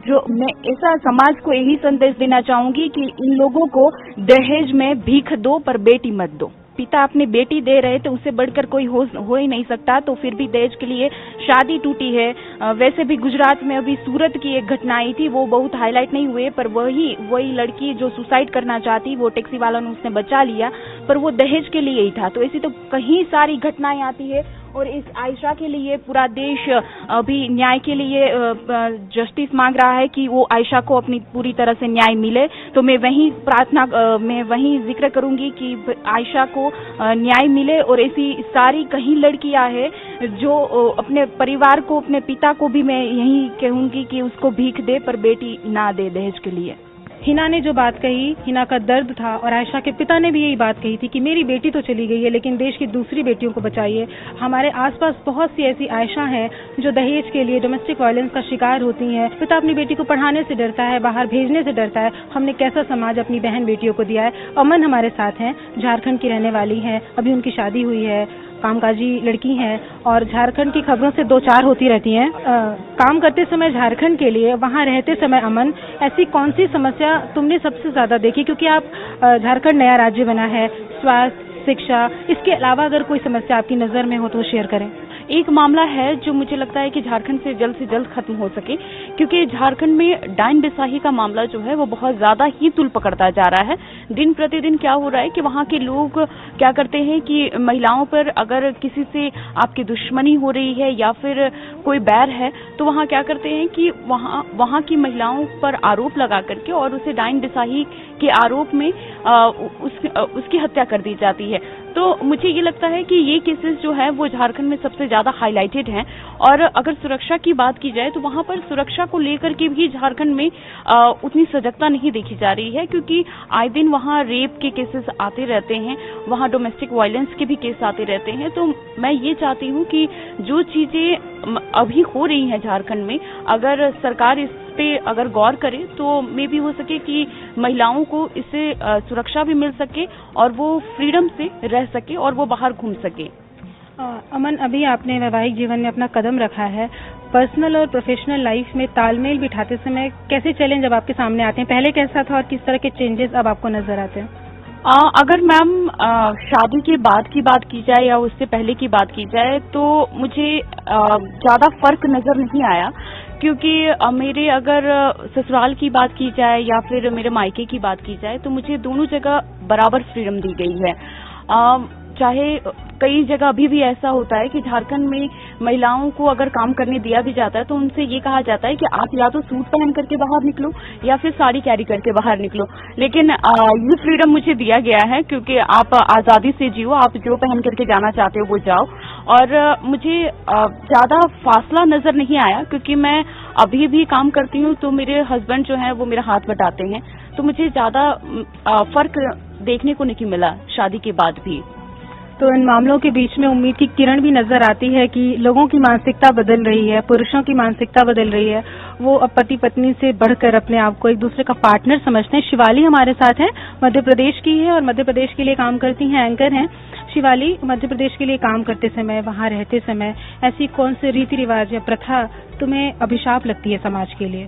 जो मैं ऐसा समाज को यही संदेश देना चाहूंगी कि इन लोगों को दहेज में भीख दो पर बेटी मत दो। पिता अपनी बेटी दे रहे तो उससे बढ़कर कोई हो ही नहीं सकता, तो फिर भी दहेज के लिए शादी टूटी है। वैसे भी गुजरात में अभी सूरत की एक घटना आई थी, वो बहुत हाईलाइट नहीं हुए, पर वही लड़की जो सुसाइड करना चाहती, वो टैक्सी वालों ने उसने बचा लिया, पर वो दहेज के लिए ही था। तो ऐसी तो कहीं सारी घटनाएं आती है और इस आयशा के लिए पूरा देश अभी न्याय के लिए जस्टिस मांग रहा है कि वो आयशा को अपनी पूरी तरह से न्याय मिले। तो मैं वही जिक्र करूंगी कि आयशा को न्याय मिले। और ऐसी सारी कहीं लड़कियां हैं जो अपने परिवार को, अपने पिता को भी मैं यही कहूंगी कि उसको भीख दे पर बेटी ना दे दहेज के लिए। हिना ने जो बात कही, हिना का दर्द था और आयशा के पिता ने भी यही बात कही थी कि मेरी बेटी तो चली गई है लेकिन देश की दूसरी बेटियों को बचाइए। हमारे आसपास बहुत सी ऐसी आयशा हैं जो दहेज के लिए, डोमेस्टिक वायलेंस का शिकार होती हैं। पिता अपनी बेटी को पढ़ाने से डरता है, बाहर भेजने से डरता है। हमने कैसा समाज अपनी बहन बेटियों को दिया है। अमन हमारे साथ हैं, झारखंड की रहने वाली हैं, अभी उनकी शादी हुई है, कामकाजी लड़की हैं और झारखंड की खबरों से दो चार होती रहती हैं। काम करते समय झारखंड के लिए, वहाँ रहते समय अमन, ऐसी कौन सी समस्या तुमने सबसे ज्यादा देखी? क्योंकि आप झारखंड नया राज्य बना है, स्वास्थ्य, शिक्षा, इसके अलावा अगर कोई समस्या आपकी नजर में हो तो शेयर करें। एक मामला है जो मुझे लगता है कि झारखंड से जल्द खत्म हो सके, क्योंकि झारखंड में डाइन बिसाही का मामला जो है वो बहुत ज्यादा ही तुल पकड़ता जा रहा है। दिन प्रतिदिन क्या हो रहा है कि वहाँ के लोग क्या करते हैं कि महिलाओं पर अगर किसी से आपकी दुश्मनी हो रही है या फिर कोई बैर है तो वहाँ क्या करते हैं कि वहाँ की महिलाओं पर आरोप लगा करके और उसे डाइन बिसाही के आरोप में उसकी हत्या कर दी जाती है। तो मुझे ये लगता है कि ये केसेस जो है वो झारखंड में सबसे ज्यादा हाईलाइटेड हैं। और अगर सुरक्षा की बात की जाए तो वहाँ पर सुरक्षा को लेकर के भी झारखंड में उतनी सजगता नहीं देखी जा रही है, क्योंकि आए दिन वहाँ रेप के केसेस आते रहते हैं, वहाँ डोमेस्टिक वायलेंस के भी केस आते रहते हैं। तो मैं ये चाहती हूँ कि जो चीजें अभी हो रही हैं झारखंड में, अगर सरकार इस पे अगर गौर करे तो मे भी हो सके कि महिलाओं को इससे सुरक्षा भी मिल सके और वो फ्रीडम से रह सके और वो बाहर घूम सके। अमन, अभी आपने वैवाहिक जीवन में अपना कदम रखा है, पर्सनल और प्रोफेशनल लाइफ में तालमेल बिठाते समय कैसे चैलेंज अब आपके सामने आते हैं? पहले कैसा था और किस तरह के चेंजेस अब आपको नजर आते हैं? अगर मैम शादी के बाद की बात की जाए या उससे पहले की बात की जाए तो मुझे ज्यादा फर्क नजर नहीं आया, क्योंकि मेरे अगर ससुराल की बात की जाए या फिर मेरे मायके की बात की जाए तो मुझे दोनों जगह बराबर फ्रीडम दी गई है। चाहे कई जगह अभी भी ऐसा होता है कि झारखंड में महिलाओं को अगर काम करने दिया भी जाता है तो उनसे ये कहा जाता है कि आप या तो सूट पहन करके बाहर निकलो या फिर साड़ी कैरी करके बाहर निकलो। लेकिन ये फ्रीडम मुझे दिया गया है क्योंकि आप आजादी से जियो, आप जो पहन करके जाना चाहते हो वो जाओ। और मुझे ज्यादा फासला नजर नहीं आया, क्योंकि मैं अभी भी काम करती हूँ तो मेरे हस्बैंड जो है वो मेरा हाथ बटाते हैं, तो मुझे ज्यादा फर्क देखने को नहीं मिला शादी के बाद भी। तो इन मामलों के बीच में उम्मीद की किरण भी नजर आती है कि लोगों की मानसिकता बदल रही है, पुरुषों की मानसिकता बदल रही है। वो अब पति पत्नी से बढ़कर अपने आप को एक दूसरे का पार्टनर समझते हैं। शिवाली हमारे साथ हैं, मध्य प्रदेश की है और मध्य प्रदेश के लिए काम करती हैं, एंकर हैं। शिवाली, मध्य प्रदेश के लिए काम करते समय, वहाँ रहते समय ऐसी कौन से रीति रिवाज या प्रथा तुम्हें अभिशाप लगती है समाज के लिए?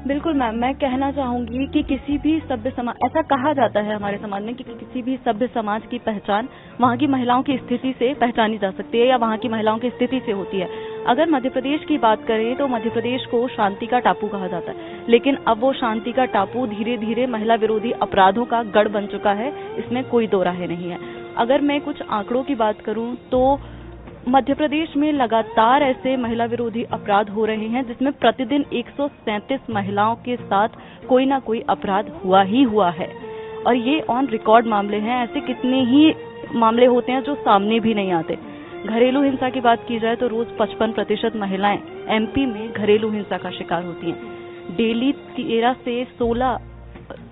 बिल्कुल मैम, मैं कहना चाहूंगी कि किसी भी सभ्य समाज, ऐसा कहा जाता है हमारे समाज में कि किसी भी सभ्य समाज की पहचान वहाँ की महिलाओं की स्थिति से पहचानी जा सकती है या वहाँ की महिलाओं की स्थिति से होती है। अगर मध्य प्रदेश की बात करें तो मध्य प्रदेश को शांति का टापू कहा जाता है, लेकिन अब वो शांति का टापू धीरे धीरे महिला विरोधी अपराधों का गढ़ बन चुका है, इसमें कोई दो राहें नहीं है। अगर मैं कुछ आंकड़ों की बात करूं तो मध्य प्रदेश में लगातार ऐसे महिला विरोधी अपराध हो रहे हैं जिसमें प्रतिदिन 137 महिलाओं के साथ कोई ना कोई अपराध हुआ है और ये ऑन रिकॉर्ड मामले हैं। ऐसे कितने ही मामले होते हैं जो सामने भी नहीं आते। घरेलू हिंसा की बात की जाए तो रोज 55% महिलाएं एमपी में घरेलू हिंसा का शिकार होती हैं। डेली 13 से 16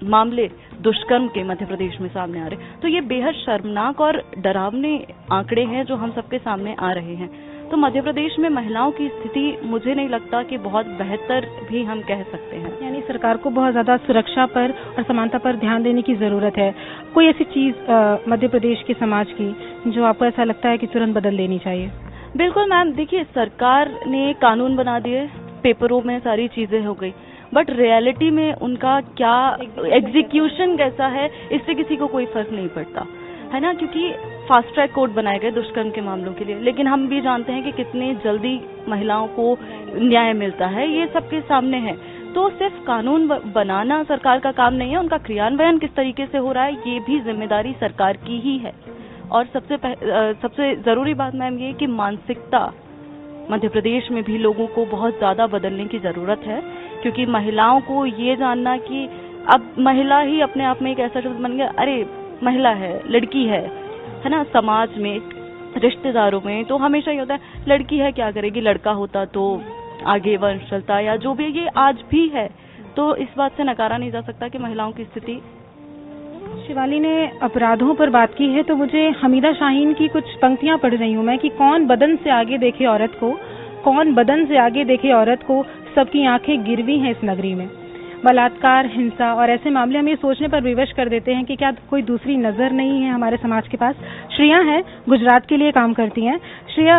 मामले दुष्कर्म के मध्य प्रदेश में सामने आ रहे। तो ये बेहद शर्मनाक और डरावने आंकड़े हैं जो हम सबके सामने आ रहे हैं। तो मध्य प्रदेश में महिलाओं की स्थिति मुझे नहीं लगता कि बहुत बेहतर भी हम कह सकते हैं। यानी सरकार को बहुत ज्यादा सुरक्षा पर और समानता पर ध्यान देने की जरूरत है। कोई ऐसी चीज मध्य प्रदेश के समाज की जो आपको ऐसा लगता है कि तुरंत बदल लेनी चाहिए? बिल्कुल मैम, देखिए सरकार ने कानून बना दिए, पेपरों में सारी चीजें हो गई, बट रियलिटी में उनका क्या एग्जीक्यूशन कैसा है इससे किसी को कोई फर्क नहीं पड़ता है ना, क्योंकि फास्ट ट्रैक कोर्ट बनाए गए दुष्कर्म के मामलों के लिए, लेकिन हम भी जानते हैं कि कितने जल्दी महिलाओं को न्याय मिलता है, ये सबके सामने है। तो सिर्फ कानून बनाना सरकार का काम नहीं है, उनका क्रियान्वयन किस तरीके से हो रहा है ये भी जिम्मेदारी सरकार की ही है। और सबसे ज़रूरी बात मैम ये कि मानसिकता मध्य प्रदेश में भी लोगों को बहुत ज़्यादा बदलने की ज़रूरत है, क्योंकि महिलाओं को ये जानना कि अब महिला ही अपने आप में एक ऐसा शब्द बन गया, अरे महिला है, लड़की है ना। समाज में, रिश्तेदारों में तो हमेशा ये होता है लड़की है क्या करेगी, लड़का होता तो आगे वंश चलता, या जो भी ये आज भी है। तो इस बात से नकारा नहीं जा सकता कि महिलाओं की स्थिति। शिवाली ने अपराधों पर बात की है, तो मुझे हमीदा शाहीन की कुछ पंक्तियां पढ़ रही हूं मैं कि कौन बदन से आगे देखे औरत को, कौन बदन से आगे देखे औरत को, सबकी आंखें गिरवी हैं इस नगरी में। बलात्कार, हिंसा और ऐसे मामले हमें सोचने पर विवश कर देते हैं कि क्या कोई दूसरी नजर नहीं है हमारे समाज के पास। श्रेया है, गुजरात के लिए काम करती हैं। श्रेया,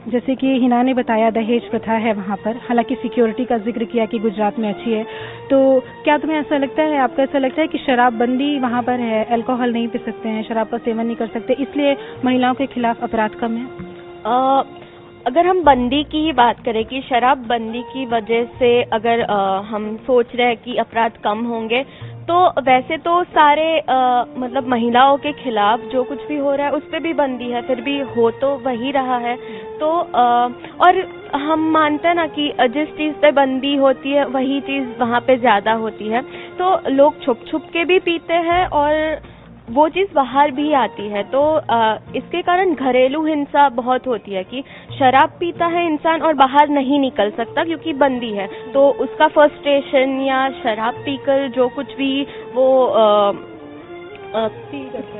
जैसे कि हिना ने बताया दहेज प्रथा है वहाँ पर, हालांकि सिक्योरिटी का जिक्र किया कि गुजरात में अच्छी है, तो क्या तुम्हें ऐसा लगता है, आपको ऐसा लगता है कि शराबबंदी वहाँ पर है, अल्कोहल नहीं पी सकते हैं, शराब का सेवन नहीं कर सकते, इसलिए महिलाओं के खिलाफ अपराध कम है? अगर हम बंदी की ही बात करें कि शराब बंदी की वजह से अगर हम सोच रहे हैं कि अपराध कम होंगे, तो वैसे तो सारे मतलब महिलाओं के खिलाफ जो कुछ भी हो रहा है उस पे भी बंदी है, फिर भी हो तो वही रहा है। तो और हम मानते हैं ना कि जिस चीज़ पे बंदी होती है वही चीज़ वहाँ पे ज़्यादा होती है, तो लोग छुप छुप के भी पीते हैं और वो चीज़ बाहर भी आती है। तो इसके कारण घरेलू हिंसा बहुत होती है कि शराब पीता है इंसान और बाहर नहीं निकल सकता क्योंकि बंदी है, तो उसका फ्रस्ट्रेशन या शराब पीकर जो कुछ भी वो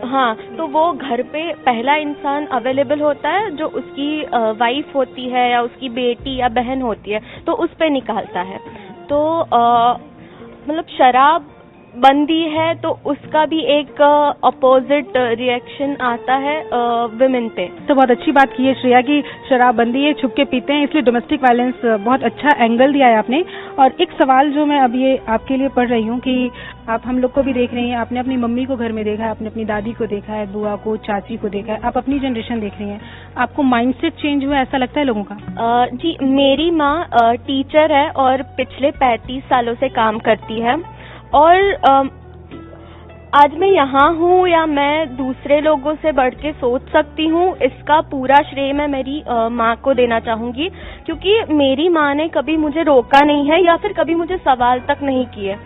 हाँ, तो वो घर पे पहला इंसान अवेलेबल होता है जो उसकी वाइफ होती है या उसकी बेटी या बहन होती है, तो उस पे निकालता है। तो मतलब शराब बंदी है तो उसका भी एक अपोजिट रिएक्शन आता है विमेन पे। तो बहुत अच्छी बात की है श्रेया की शराब बंदी है, छुप के पीते हैं, इसलिए डोमेस्टिक वायलेंस बहुत अच्छा एंगल दिया है आपने। और एक सवाल जो मैं अब ये आपके लिए पढ़ रही हूँ कि आप हम लोग को भी देख रही हैं, आपने अपनी मम्मी को घर में देखा है, आपने अपनी दादी को देखा है, बुआ को, चाची को देखा है, आप अपनी जनरेशन देख रही हैं, आपको माइंडसेट चेंज हुआ ऐसा लगता है लोगों का? जी, मेरी माँ टीचर है और पिछले 35 सालों से काम करती है, और आज मैं यहाँ हूँ या मैं दूसरे लोगों से बढ़ के सोच सकती हूँ, इसका पूरा श्रेय मैं मेरी माँ को देना चाहूँगी, क्योंकि मेरी माँ ने कभी मुझे रोका नहीं है या फिर कभी मुझे सवाल तक नहीं किए।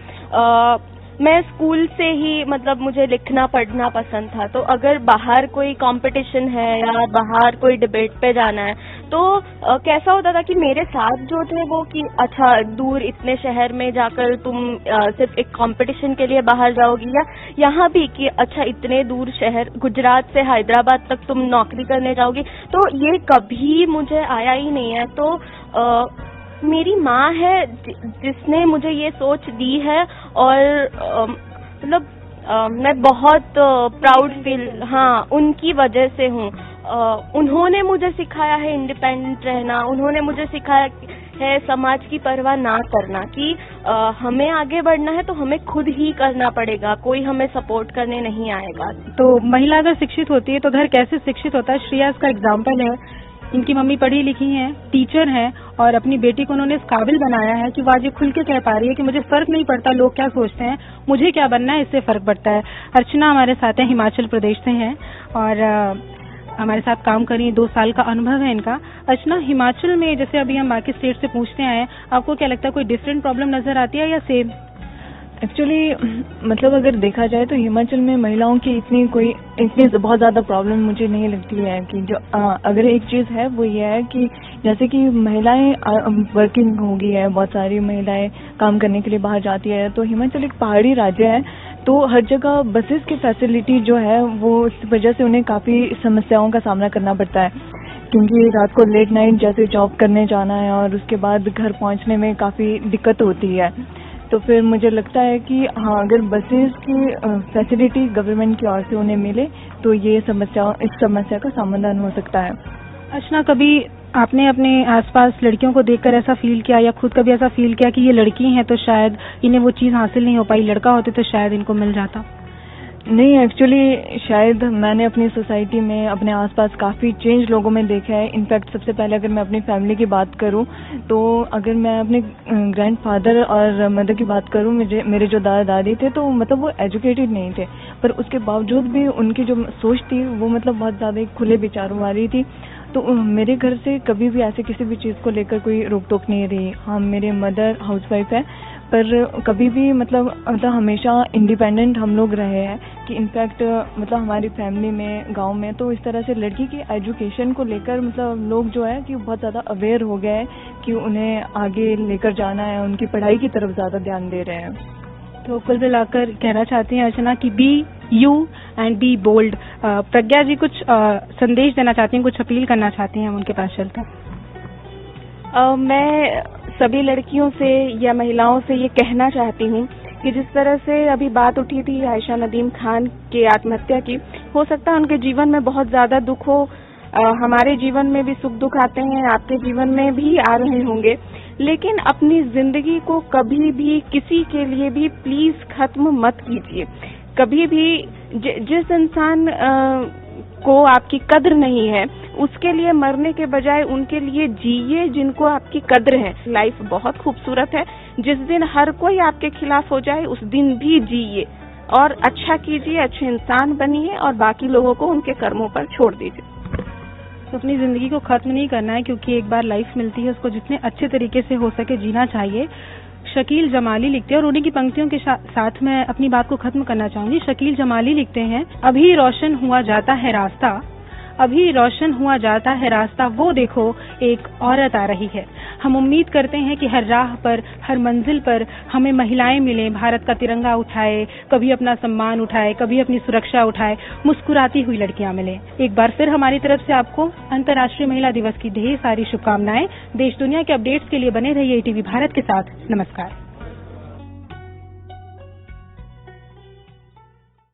मैं स्कूल से ही मतलब मुझे लिखना पढ़ना पसंद था, तो अगर बाहर कोई कंपटीशन है या बाहर कोई डिबेट पे जाना है तो कैसा होता था कि मेरे साथ जो थे वो कि अच्छा दूर इतने शहर में जाकर तुम सिर्फ एक कंपटीशन के लिए बाहर जाओगी, या यहाँ भी कि अच्छा इतने दूर शहर गुजरात से हैदराबाद तक तुम नौकरी करने जाओगी, तो ये कभी मुझे आया ही नहीं है। तो मेरी माँ है जिसने मुझे ये सोच दी है, और मतलब मैं बहुत प्राउड फील उनकी वजह से हूँ। उन्होंने मुझे सिखाया है इंडिपेंडेंट रहना, उन्होंने मुझे सिखाया है समाज की परवाह ना करना, कि हमें आगे बढ़ना है तो हमें खुद ही करना पड़ेगा, कोई हमें सपोर्ट करने नहीं आएगा। तो महिला अगर शिक्षित होती है तो घर कैसे शिक्षित होता है? श्रेया इसका एग्जाम्पल है। इनकी मम्मी पढ़ी लिखी हैं, टीचर हैं, और अपनी बेटी को उन्होंने इस काबिल बनाया है कि वो आज ये खुल के कह पा रही है कि मुझे फर्क नहीं पड़ता लोग क्या सोचते हैं, मुझे क्या बनना है इससे फर्क पड़ता है। अर्चना हमारे साथ हैं, हिमाचल प्रदेश से हैं और हमारे साथ काम करी, 2 साल का अनुभव है इनका। अर्चना, हिमाचल में जैसे अभी हम बाकी स्टेट से पूछते आए हैं, आपको क्या लगता है कोई डिफरेंट प्रॉब्लम नजर आती है या सेम? एक्चुअली मतलब अगर देखा जाए तो हिमाचल में महिलाओं की इतनी बहुत ज़्यादा प्रॉब्लम मुझे नहीं लगती है। कि जो अगर एक चीज़ है वो ये है कि जैसे कि महिलाएं वर्किंग हो गई है, बहुत सारी महिलाएं काम करने के लिए बाहर जाती है, तो हिमाचल एक पहाड़ी राज्य है, तो हर जगह बसेस की फैसिलिटी जो है वो इस वजह से उन्हें काफ़ी समस्याओं का सामना करना पड़ता है, क्योंकि रात को लेट नाइट जैसे जॉब करने जाना है और उसके बाद घर पहुंचने में काफ़ी दिक्कत होती है। तो फिर मुझे लगता है कि हाँ, अगर बसेस की फैसिलिटी गवर्नमेंट की ओर से उन्हें मिले तो ये इस समस्या का समाधान हो सकता है। अर्चना, कभी आपने अपने आसपास लड़कियों को देखकर ऐसा फील किया या खुद कभी ऐसा फील किया कि ये लड़की हैं तो शायद इन्हें वो चीज़ हासिल नहीं हो पाई, लड़का होते तो शायद इनको मिल जाता? नहीं, एक्चुअली शायद मैंने अपनी सोसाइटी में अपने आसपास काफ़ी चेंज लोगों में देखा है। इनफैक्ट सबसे पहले अगर मैं अपनी फैमिली की बात करूं तो अगर मैं अपने ग्रैंडफादर और मदर की बात करूं, मेरे जो दादा दादी थे तो मतलब वो एजुकेटेड नहीं थे, पर उसके बावजूद भी उनकी जो सोच थी वो मतलब बहुत ज़्यादा खुले विचारों वाली थी। तो मेरे घर से कभी भी ऐसे किसी भी चीज़ को लेकर कोई रोक टोक नहीं रही। हाँ, मेरे मदर हाउसवाइफ है, पर कभी भी मतलब हमेशा इंडिपेंडेंट हम लोग रहे हैं कि इनफैक्ट मतलब हमारी फैमिली में, गांव में तो इस तरह से लड़की की एजुकेशन को लेकर मतलब लोग जो है कि बहुत ज़्यादा अवेयर हो गए हैं कि उन्हें आगे लेकर जाना है, उनकी पढ़ाई की तरफ ज़्यादा ध्यान दे रहे हैं। तो कुल मिलाकर कहना चाहती हैं अर्चना कि be you and be bold. Pragya ji कुछ संदेश देना चाहती हैं, कुछ अपील करना चाहती हैं, हम उनके पास चलते हैं। मैं सभी लड़कियों से या महिलाओं से ये कहना चाहती हूँ कि जिस तरह से अभी बात उठी थी आयशा नदीम खान के आत्महत्या की, हो सकता है उनके जीवन में बहुत ज्यादा दुख हो, हमारे जीवन में भी सुख दुख आते हैं, आपके जीवन में भी आ रहे होंगे, लेकिन अपनी जिंदगी को कभी भी किसी के लिए भी प्लीज खत्म मत कीजिए। कभी भी जिस इंसान को आपकी कद्र नहीं है उसके लिए मरने के बजाय उनके लिए जिए जिनको आपकी कद्र है। लाइफ बहुत खूबसूरत है, जिस दिन हर कोई आपके खिलाफ हो जाए उस दिन भी जिए और अच्छा कीजिए, अच्छे इंसान बनिए और बाकी लोगों को उनके कर्मों पर छोड़ दीजिए। तो अपनी जिंदगी को खत्म नहीं करना है, क्योंकि एक बार लाइफ मिलती है, उसको जितने अच्छे तरीके से हो सके जीना चाहिए। शकील जमाली लिखते हैं और उन्हीं की पंक्तियों के साथ मैं अपनी बात को खत्म करना चाहूंगी। शकील जमाली लिखते हैं, अभी रोशन हुआ जाता है रास्ता, अभी रोशन हुआ जाता है रास्ता, वो देखो एक औरत आ रही है। हम उम्मीद करते हैं कि हर राह पर, हर मंजिल पर हमें महिलाएं मिलें, भारत का तिरंगा उठाए, कभी अपना सम्मान उठाए, कभी अपनी सुरक्षा उठाए, मुस्कुराती हुई लड़कियां मिलें। एक बार फिर हमारी तरफ से आपको अंतर्राष्ट्रीय महिला दिवस की ढेर सारी शुभकामनाएं। देश दुनिया के अपडेट्स के लिए बने रहिए ईटीवी भारत के साथ। नमस्कार।